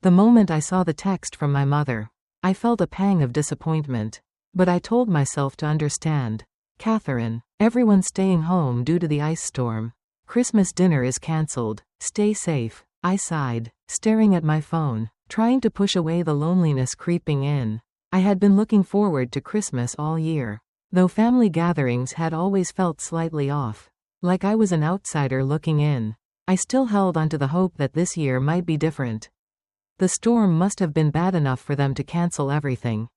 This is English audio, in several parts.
The moment I saw the text from my mother, I felt a pang of disappointment. But I told myself to understand. Catherine, everyone's staying home due to the ice storm. Christmas dinner is cancelled. Stay safe. I sighed, staring at my phone, trying to push away the loneliness creeping in. I had been looking forward to Christmas all year, though family gatherings had always felt slightly off, like I was an outsider looking in. I still held onto the hope that this year might be different. The storm must have been bad enough for them to cancel everything,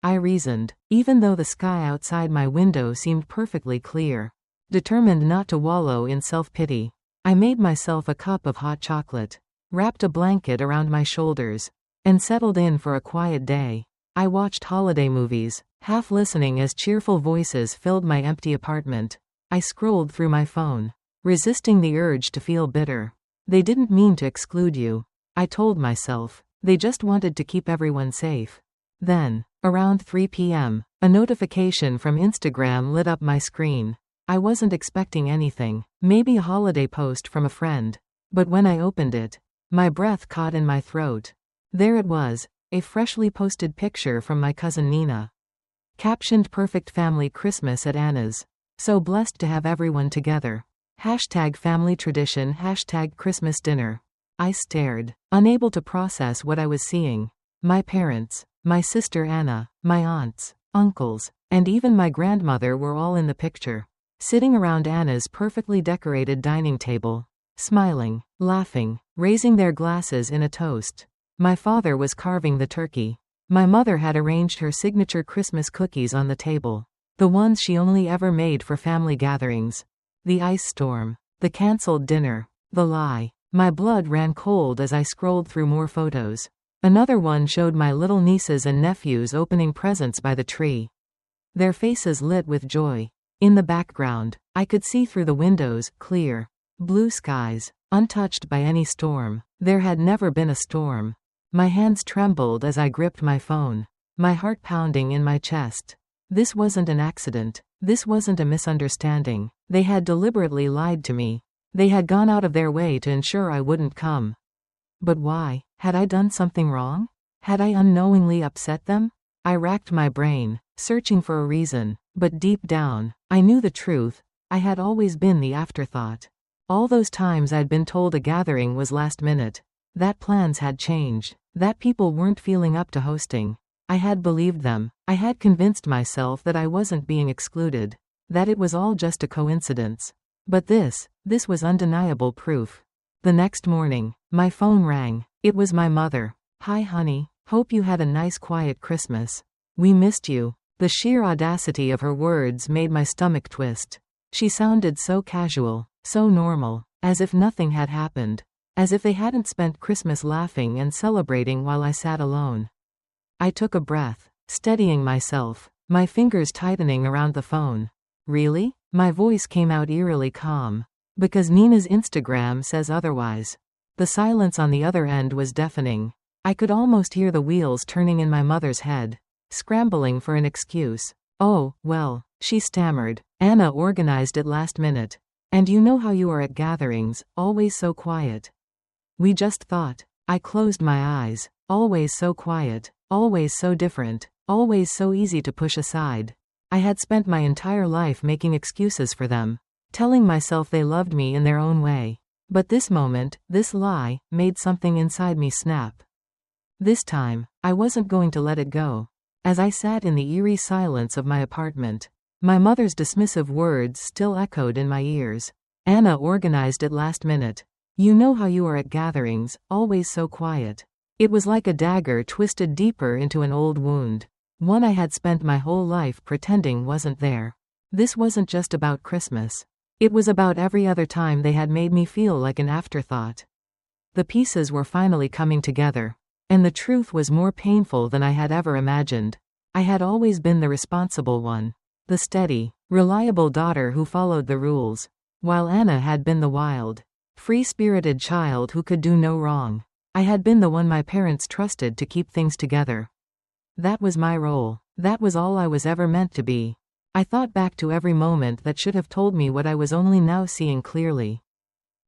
I reasoned, even though the sky outside my window seemed perfectly clear. Determined not to wallow in self-pity, I made myself a cup of hot chocolate, wrapped a blanket around my shoulders, and settled in for a quiet day. I watched holiday movies, half listening as cheerful voices filled my empty apartment. I scrolled through my phone, resisting the urge to feel bitter. They didn't mean to exclude you, I told myself. They just wanted to keep everyone safe. Then, around 3 p.m., a notification from Instagram lit up my screen. I wasn't expecting anything, maybe a holiday post from a friend. But when I opened it, my breath caught in my throat. There it was, a freshly posted picture from my cousin Nina. Captioned "Perfect Family Christmas at Anna's. So blessed to have everyone together. #family tradition #Christmas dinner." I stared, unable to process what I was seeing. My parents, my sister Anna, my aunts, uncles, and even my grandmother were all in the picture, sitting around Anna's perfectly decorated dining table, smiling, laughing, raising their glasses in a toast. My father was carving the turkey. My mother had arranged her signature Christmas cookies on the table, the ones she only ever made for family gatherings. The ice storm, the cancelled dinner, the lie. My blood ran cold as I scrolled through more photos. Another one showed my little nieces and nephews opening presents by the tree, their faces lit with joy. In the background, I could see through the windows, clear, blue skies, untouched by any storm. There had never been a storm. My hands trembled as I gripped my phone, my heart pounding in my chest. This wasn't an accident. This wasn't a misunderstanding. They had deliberately lied to me. They had gone out of their way to ensure I wouldn't come. But why? Had I done something wrong? Had I unknowingly upset them? I racked my brain, searching for a reason, but deep down, I knew the truth. I had always been the afterthought. All those times I'd been told a gathering was last minute, that plans had changed, that people weren't feeling up to hosting. I had believed them. I had convinced myself that I wasn't being excluded, that it was all just a coincidence. But this was undeniable proof. The next morning, my phone rang. It was my mother. "Hi honey, hope you had a nice quiet Christmas. We missed you." The sheer audacity of her words made my stomach twist. She sounded so casual, so normal, as if nothing had happened, as if they hadn't spent Christmas laughing and celebrating while I sat alone. I took a breath, steadying myself, my fingers tightening around the phone. "Really?" My voice came out eerily calm. "Because Nina's Instagram says otherwise." The silence on the other end was deafening. I could almost hear the wheels turning in my mother's head, scrambling for an excuse. "Oh, well," she stammered. "Anna organized it last minute. And you know how you are at gatherings, always so quiet. We just thought." I closed my eyes. Always so quiet, always so different, always so easy to push aside. I had spent my entire life making excuses for them, telling myself they loved me in their own way. But this moment, this lie, made something inside me snap. This time, I wasn't going to let it go. As I sat in the eerie silence of my apartment, my mother's dismissive words still echoed in my ears. "Anna organized it last minute. You know how you are at gatherings, always so quiet." It was like a dagger twisted deeper into an old wound, one I had spent my whole life pretending wasn't there. This wasn't just about Christmas. It was about every other time they had made me feel like an afterthought. The pieces were finally coming together, and the truth was more painful than I had ever imagined. I had always been the responsible one, the steady, reliable daughter who followed the rules, while Anna had been the wild, free-spirited child who could do no wrong. I had been the one my parents trusted to keep things together. That was my role. That was all I was ever meant to be. I thought back to every moment that should have told me what I was only now seeing clearly.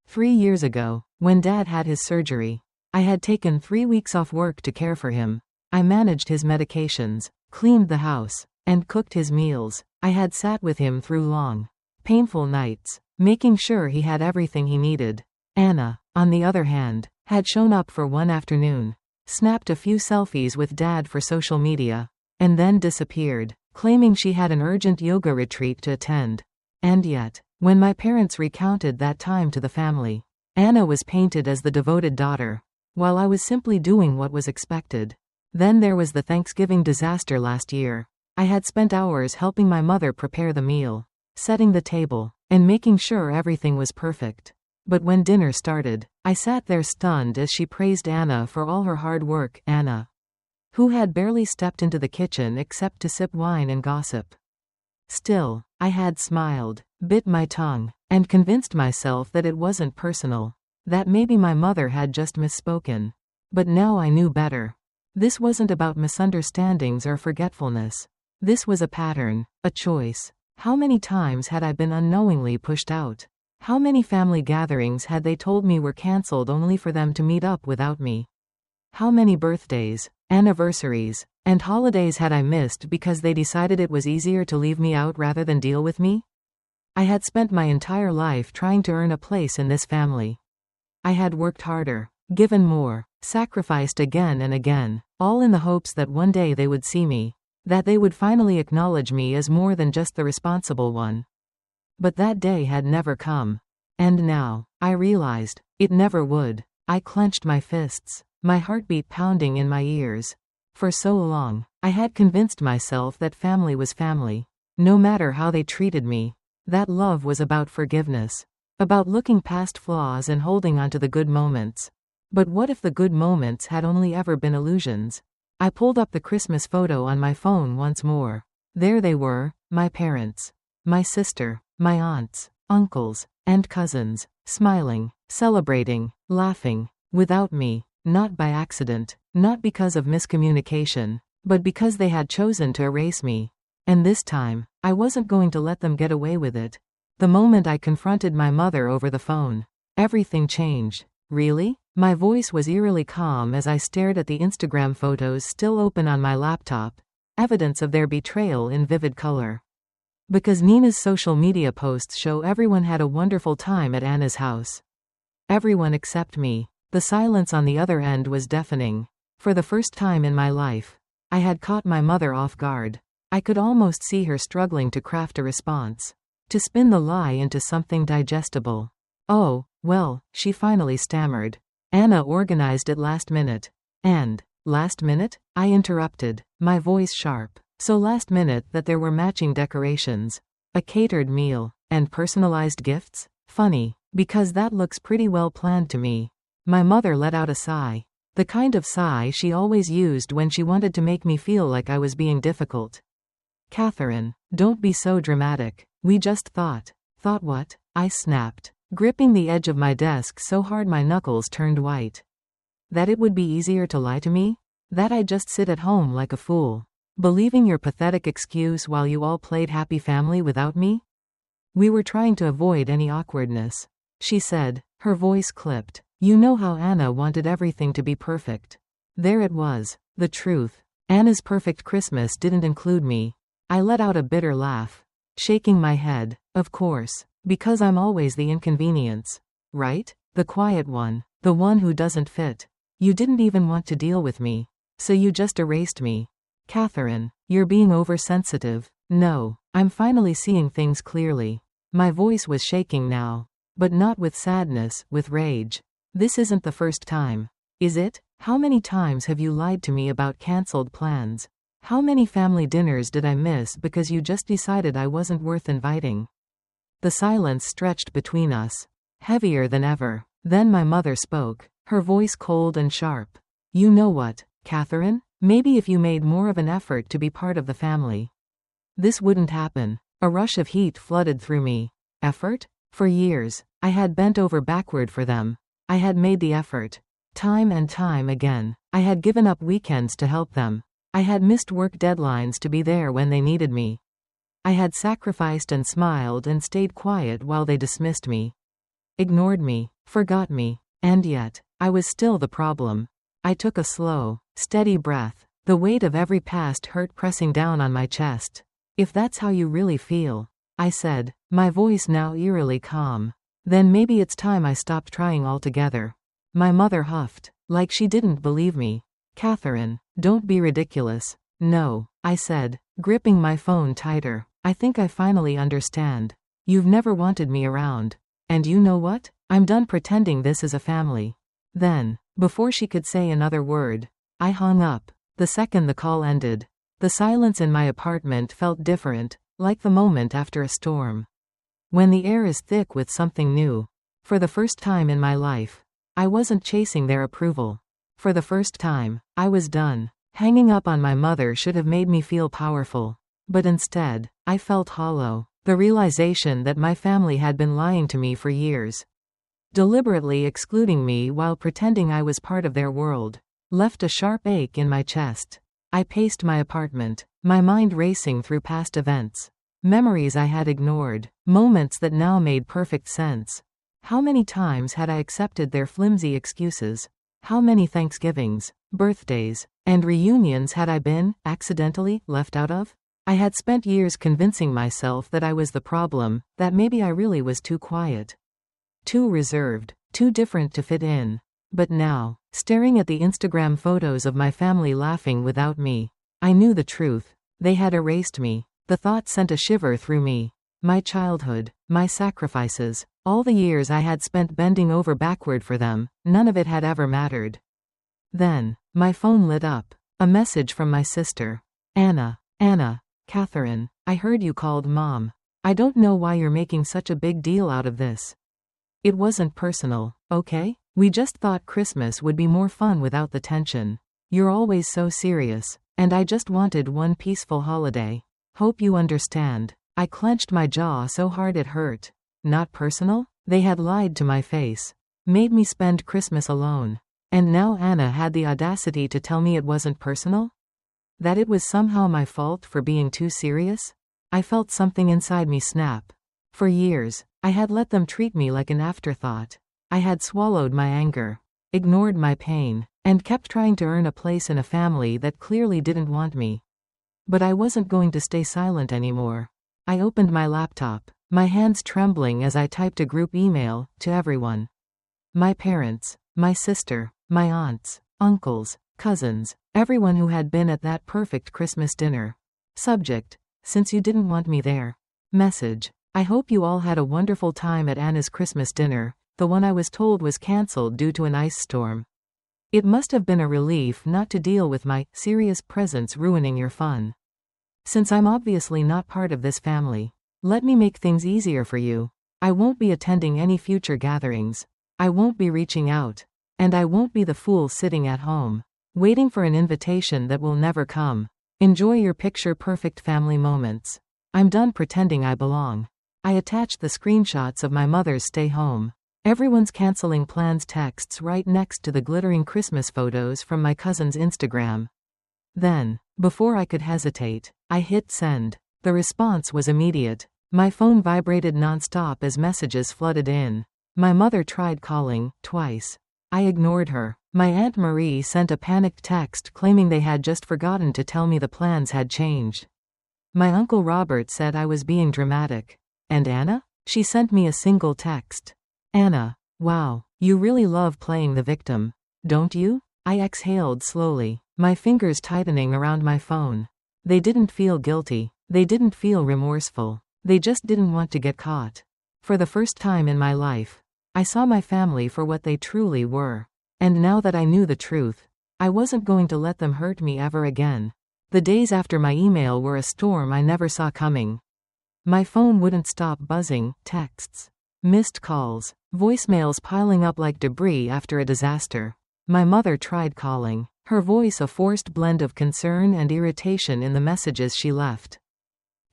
3 years ago, when Dad had his surgery, I had taken 3 weeks off work to care for him. I managed his medications, cleaned the house, and cooked his meals. I had sat with him through long, painful nights, making sure he had everything he needed. Anna, on the other hand, had shown up for one afternoon, snapped a few selfies with Dad for social media, and then disappeared, claiming she had an urgent yoga retreat to attend. And yet, when my parents recounted that time to the family, Anna was painted as the devoted daughter, while I was simply doing what was expected. Then there was the Thanksgiving disaster last year. I had spent hours helping my mother prepare the meal, setting the table, and making sure everything was perfect. But when dinner started, I sat there stunned as she praised Anna for all her hard work. Anna, who had barely stepped into the kitchen except to sip wine and gossip. Still, I had smiled, bit my tongue, and convinced myself that it wasn't personal, that maybe my mother had just misspoken. But now I knew better. This wasn't about misunderstandings or forgetfulness. This was a pattern, a choice. How many times had I been unknowingly pushed out? How many family gatherings had they told me were cancelled only for them to meet up without me? How many birthdays, anniversaries, and holidays had I missed because they decided it was easier to leave me out rather than deal with me? I had spent my entire life trying to earn a place in this family. I had worked harder, given more, sacrificed again and again, all in the hopes that one day they would see me, that they would finally acknowledge me as more than just the responsible one. But that day had never come. And now, I realized, it never would. I clenched my fists, my heartbeat pounding in my ears. For so long, I had convinced myself that family was family. No matter how they treated me, that love was about forgiveness, about looking past flaws and holding on to the good moments. But what if the good moments had only ever been illusions? I pulled up the Christmas photo on my phone once more. There they were, my parents, my sister, my aunts, uncles, and cousins, smiling, celebrating, laughing, without me, not by accident, not because of miscommunication, but because they had chosen to erase me. And this time, I wasn't going to let them get away with it. The moment I confronted my mother over the phone, everything changed. Really? My voice was eerily calm as I stared at the Instagram photos still open on my laptop, evidence of their betrayal in vivid color. Because Nina's social media posts show everyone had a wonderful time at Anna's house. Everyone except me. The silence on the other end was deafening. For the first time in my life, I had caught my mother off guard. I could almost see her struggling to craft a response, to spin the lie into something digestible. "Oh, well," she finally stammered. "Anna organized it last minute." "And, last minute?" I interrupted, my voice sharp. "So last minute that there were matching decorations, a catered meal, and personalized gifts? Funny, because that looks pretty well planned to me." My mother let out a sigh. The kind of sigh she always used when she wanted to make me feel like I was being difficult. "Catherine, don't be so dramatic. We just thought." "Thought what?" I snapped, gripping the edge of my desk so hard my knuckles turned white. "That it would be easier to lie to me? That I'd just sit at home like a fool, believing your pathetic excuse while you all played happy family without me?" "We were trying to avoid any awkwardness," she said, her voice clipped. "You know how Anna wanted everything to be perfect." There it was, the truth. Anna's perfect Christmas didn't include me. I let out a bitter laugh, shaking my head. "Of course, because I'm always the inconvenience. Right? The quiet one, the one who doesn't fit. You didn't even want to deal with me, so you just erased me." "Catherine, you're being oversensitive." "No, I'm finally seeing things clearly." My voice was shaking now, but not with sadness, with rage. "This isn't the first time. Is it? How many times have you lied to me about cancelled plans? How many family dinners did I miss because you just decided I wasn't worth inviting?" The silence stretched between us, heavier than ever. Then my mother spoke, her voice cold and sharp. "You know what, Catherine? Maybe if you made more of an effort to be part of the family, this wouldn't happen." A rush of heat flooded through me. Effort? For years, I had bent over backward for them. I had made the effort. Time and time again. I had given up weekends to help them. I had missed work deadlines to be there when they needed me. I had sacrificed and smiled and stayed quiet while they dismissed me, ignored me, forgot me. And yet, I was still the problem. I took a slow, steady breath, the weight of every past hurt pressing down on my chest. If that's how you really feel, I said, my voice now eerily calm, then maybe it's time I stopped trying altogether. My mother huffed, like she didn't believe me. Catherine, don't be ridiculous. No, I said, gripping my phone tighter. I think I finally understand. You've never wanted me around. And you know what? I'm done pretending this is a family. Then, before she could say another word, I hung up. The second the call ended, the silence in my apartment felt different, like the moment after a storm. When the air is thick with something new. For the first time in my life, I wasn't chasing their approval. For the first time, I was done. Hanging up on my mother should have made me feel powerful. But instead, I felt hollow. The realization that my family had been lying to me for years, deliberately excluding me while pretending I was part of their world, left a sharp ache in my chest. I paced my apartment, my mind racing through past events. Memories I had ignored, moments that now made perfect sense. How many times had I accepted their flimsy excuses? How many Thanksgivings, birthdays, and reunions had I been, accidentally, left out of? I had spent years convincing myself that I was the problem, that maybe I really was too quiet, too reserved, too different to fit in. But now, staring at the Instagram photos of my family laughing without me, I knew the truth. They had erased me. The thought sent a shiver through me. My childhood, my sacrifices, all the years I had spent bending over backward for them, none of it had ever mattered. Then, my phone lit up. A message from my sister. Anna, Catherine, I heard you called Mom. I don't know why you're making such a big deal out of this. It wasn't personal, okay? We just thought Christmas would be more fun without the tension. You're always so serious, and I just wanted one peaceful holiday. Hope you understand. I clenched my jaw so hard it hurt. Not personal? They had lied to my face. Made me spend Christmas alone. And now Anna had the audacity to tell me it wasn't personal? That it was somehow my fault for being too serious? I felt something inside me snap. For years, I had let them treat me like an afterthought. I had swallowed my anger, ignored my pain, and kept trying to earn a place in a family that clearly didn't want me. But I wasn't going to stay silent anymore. I opened my laptop, my hands trembling as I typed a group email to everyone. My parents, my sister, my aunts, uncles, cousins, everyone who had been at that perfect Christmas dinner. Subject: since you didn't want me there. Message: I hope you all had a wonderful time at Anna's Christmas dinner, the one I was told was cancelled due to an ice storm. It must have been a relief not to deal with my serious presence ruining your fun. Since I'm obviously not part of this family, let me make things easier for you. I won't be attending any future gatherings. I won't be reaching out. And I won't be the fool sitting at home, waiting for an invitation that will never come. Enjoy your picture-perfect family moments. I'm done pretending I belong. I attached the screenshots of my mother's stay home. Everyone's canceling plans texts right next to the glittering Christmas photos from my cousin's Instagram. Then, before I could hesitate, I hit send. The response was immediate. My phone vibrated nonstop as messages flooded in. My mother tried calling, twice. I ignored her. My Aunt Marie sent a panicked text claiming they had just forgotten to tell me the plans had changed. My Uncle Robert said I was being dramatic. And Anna? She sent me a single text. Anna, wow, you really love playing the victim, don't you? I exhaled slowly, my fingers tightening around my phone. They didn't feel guilty. They didn't feel remorseful. They just didn't want to get caught. For the first time in my life, I saw my family for what they truly were. And now that I knew the truth, I wasn't going to let them hurt me ever again. The days after my email were a storm I never saw coming. My phone wouldn't stop buzzing, texts, missed calls, voicemails piling up like debris after a disaster. My mother tried calling, her voice a forced blend of concern and irritation in the messages she left.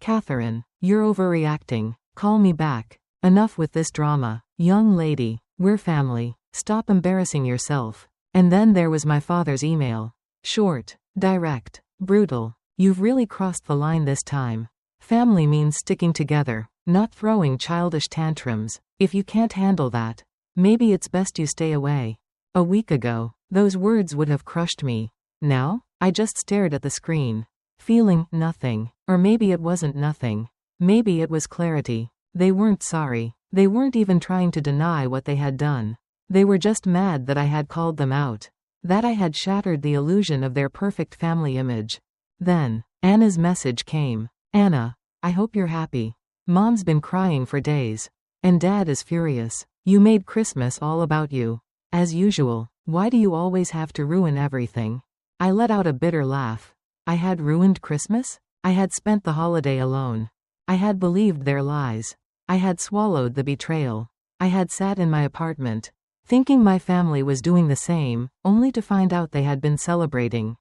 Catherine, you're overreacting. Call me back. Enough with this drama. Young lady, we're family. Stop embarrassing yourself. And then there was my father's email. Short, direct, brutal. You've really crossed the line this time. Family means sticking together, not throwing childish tantrums. If you can't handle that, maybe it's best you stay away. A week ago, those words would have crushed me. Now, I just stared at the screen, feeling nothing. Or maybe it wasn't nothing. Maybe it was clarity. They weren't sorry. They weren't even trying to deny what they had done. They were just mad that I had called them out. That I had shattered the illusion of their perfect family image. Then, Anna's message came. Anna, I hope you're happy. Mom's been crying for days. And Dad is furious. You made Christmas all about you. As usual, why do you always have to ruin everything? I let out a bitter laugh. I had ruined Christmas? I had spent the holiday alone. I had believed their lies. I had swallowed the betrayal. I had sat in my apartment, thinking my family was doing the same, only to find out they had been celebrating.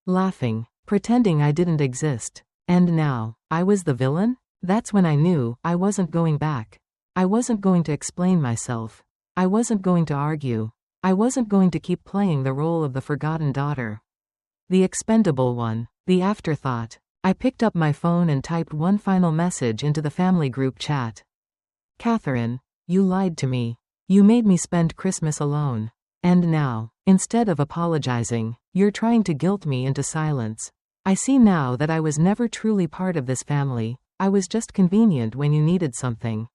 Laughing, pretending I didn't exist. And now, I was the villain? That's when I knew I wasn't going back. I wasn't going to explain myself. I wasn't going to argue. I wasn't going to keep playing the role of the forgotten daughter. The expendable one. The afterthought. I picked up my phone and typed one final message into the family group chat. Catherine, you lied to me. You made me spend Christmas alone. And now, instead of apologizing, you're trying to guilt me into silence. I see now that I was never truly part of this family. I was just convenient when you needed something.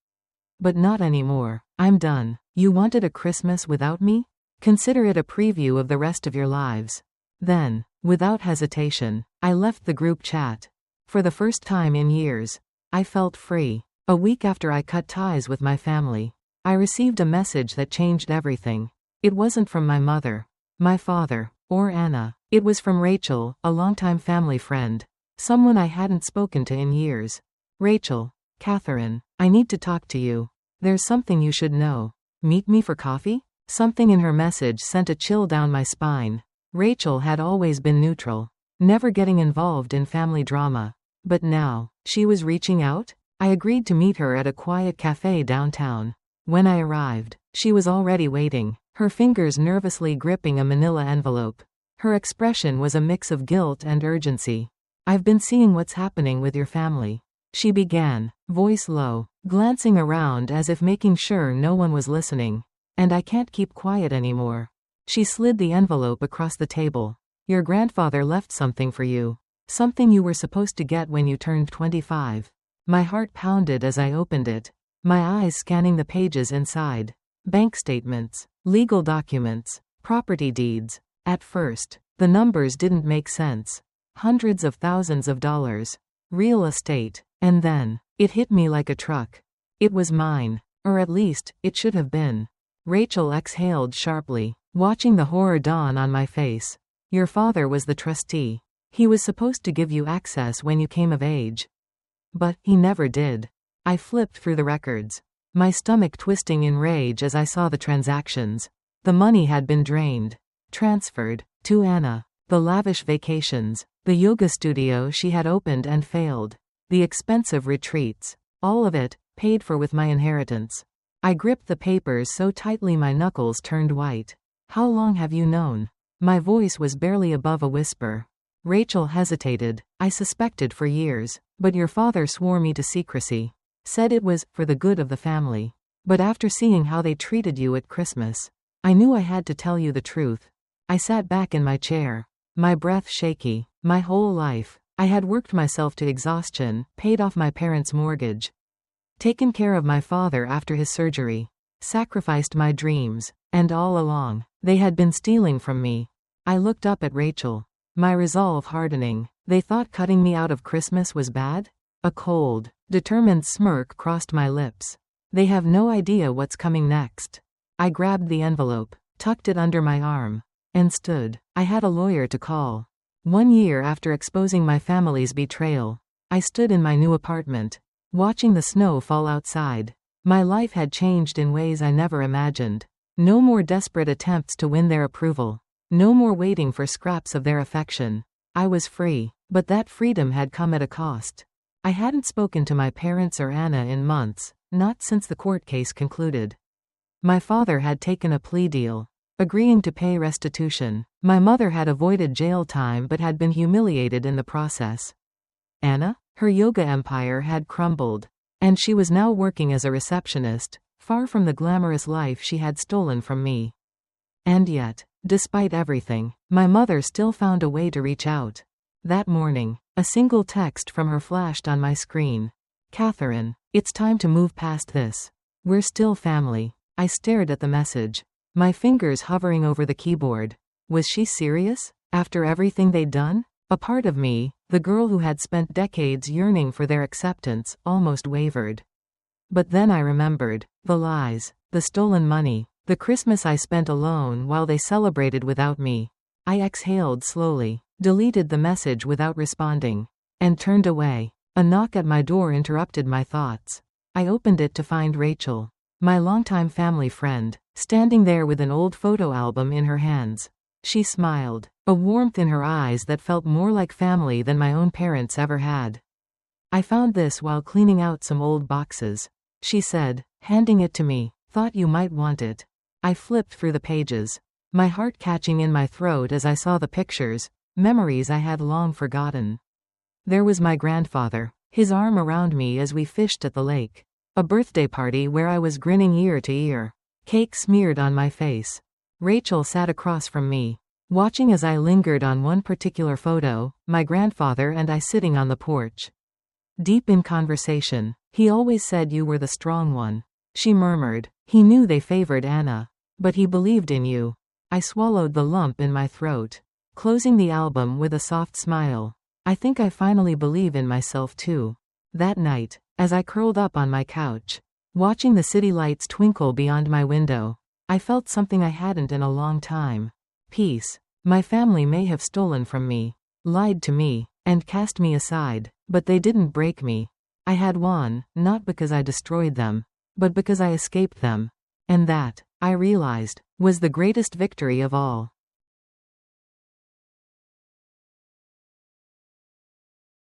But not anymore. I'm done. You wanted a Christmas without me? Consider it a preview of the rest of your lives. Then, without hesitation, I left the group chat. For the first time in years, I felt free. A week after I cut ties with my family, I received a message that changed everything. It wasn't from my mother, my father, or Anna. It was from Rachel, a longtime family friend. Someone I hadn't spoken to in years. Rachel, Catherine, I need to talk to you. There's something you should know. Meet me for coffee? Something in her message sent a chill down my spine. Rachel had always been neutral, never getting involved in family drama. But now, she was reaching out? I agreed to meet her at a quiet cafe downtown. When I arrived, she was already waiting, her fingers nervously gripping a manila envelope. Her expression was a mix of guilt and urgency. I've been seeing what's happening with your family, she began, voice low, glancing around as if making sure no one was listening. And I can't keep quiet anymore. She slid the envelope across the table. Your grandfather left something for you. Something you were supposed to get when you turned 25. My heart pounded as I opened it, my eyes scanning the pages inside. Bank statements, legal documents, property deeds. At first, the numbers didn't make sense. Hundreds of thousands of dollars. Real estate. And then, it hit me like a truck. It was mine. Or at least, it should have been. Rachel exhaled sharply, watching the horror dawn on my face. Your father was the trustee. He was supposed to give you access when you came of age. But he never did. I flipped through the records, my stomach twisting in rage as I saw the transactions. The money had been drained, transferred, to Anna. The lavish vacations, the yoga studio she had opened and failed, the expensive retreats, all of it, paid for with my inheritance. I gripped the papers so tightly my knuckles turned white. How long have you known? My voice was barely above a whisper. Rachel hesitated. I suspected for years, but your father swore me to secrecy. Said it was for the good of the family. But after seeing how they treated you at Christmas, I knew I had to tell you the truth. I sat back in my chair, my breath shaky. My whole life, I had worked myself to exhaustion, paid off my parents' mortgage, taken care of my father after his surgery, sacrificed my dreams, and all along, they had been stealing from me. I looked up at Rachel, my resolve hardening. They thought cutting me out of Christmas was bad? A cold, determined smirk crossed my lips. They have no idea what's coming next. I grabbed the envelope, tucked it under my arm, and stood. I had a lawyer to call. 1 year after exposing my family's betrayal, I stood in my new apartment, watching the snow fall outside. My life had changed in ways I never imagined. No more desperate attempts to win their approval. No more waiting for scraps of their affection. I was free, but that freedom had come at a cost. I hadn't spoken to my parents or Anna in months, not since the court case concluded. My father had taken a plea deal, agreeing to pay restitution. My mother had avoided jail time but had been humiliated in the process. Anna? Her yoga empire had crumbled, and she was now working as a receptionist, far from the glamorous life she had stolen from me. And yet, despite everything, my mother still found a way to reach out. That morning, a single text from her flashed on my screen. "Catherine, it's time to move past this. We're still family." I stared at the message, my fingers hovering over the keyboard. Was she serious? After everything they'd done? A part of me, the girl who had spent decades yearning for their acceptance, almost wavered. But then I remembered. The lies. The stolen money. The Christmas I spent alone while they celebrated without me. I exhaled slowly, deleted the message without responding, and turned away. A knock at my door interrupted my thoughts. I opened it to find Rachel, my longtime family friend, standing there with an old photo album in her hands. She smiled, a warmth in her eyes that felt more like family than my own parents ever had. "I found this while cleaning out some old boxes," she said, handing it to me. "Thought you might want it." I flipped through the pages, my heart catching in my throat as I saw the pictures, memories I had long forgotten. There was my grandfather, his arm around me as we fished at the lake. A birthday party where I was grinning ear to ear, cake smeared on my face. Rachel sat across from me, watching as I lingered on one particular photo, my grandfather and I sitting on the porch. Deep in conversation. "He always said you were the strong one," she murmured. "He knew they favored Anna. But he believed in you." I swallowed the lump in my throat, closing the album with a soft smile. I think I finally believe in myself too. That night, as I curled up on my couch, watching the city lights twinkle beyond my window, I felt something I hadn't in a long time. Peace. My family may have stolen from me, lied to me, and cast me aside, but they didn't break me. I had won, not because I destroyed them, but because I escaped them. And that, I realized, was the greatest victory of all.